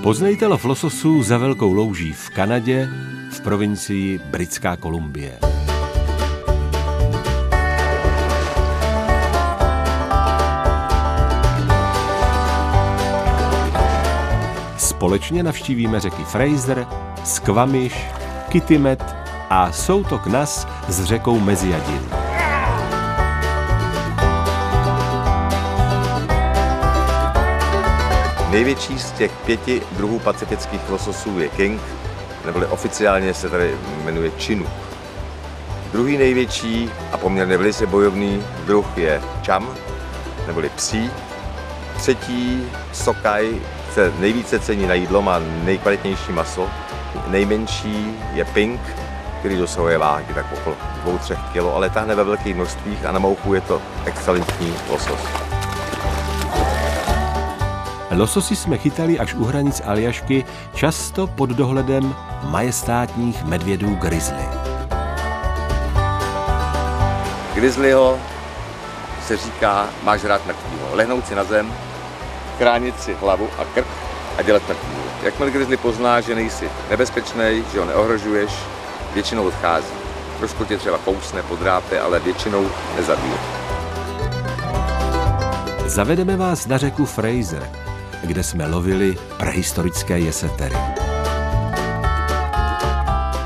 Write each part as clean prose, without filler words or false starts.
Poznejte lov lososů za Velkou louží v Kanadě v provincii Britská Kolumbie. Společně navštívíme řeky Fraser, Squamish, Kitimet a soutok Nass s řekou Meziadin. Největší z těch 5 druhů pacifických lososů je king, neboli oficiálně se tady jmenuje Chinook. Druhý největší a poměrně velice bojovný druh je cham, neboli psí. Třetí sockeye se nejvíce cení na jídlo, má nejkvalitnější maso. Nejmenší je pink, který dosahuje váhy tak okolo 2–3 kg, ale táhne ve velkých množstvích a na mouchu je to excelentní losos. Lososy jsme chytali až u hranic Aljašky, často pod dohledem majestátních medvědů grizzly. Grizzlyho se říká, máš rád mrtvýho. Lehnout si na zem, chránit si hlavu a krk a dělat mrtvýho. Jakmile grizzly pozná, že nejsi nebezpečný, že ho neohrožuješ, většinou odchází. Trošku tě třeba kousne, podrápe, ale většinou nezabije. Zavedeme vás na řeku Fraser, kde jsme lovili prehistorické jesetery.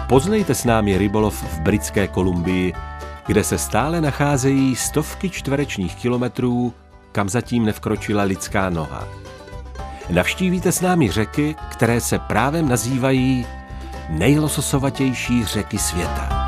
Poznejte s námi rybolov v Britské Kolumbii, kde se stále nacházejí stovky čtverečních kilometrů, kam zatím nevkročila lidská noha. Navštívíte s námi řeky, které se právem nazývají nejlososovatější řeky světa.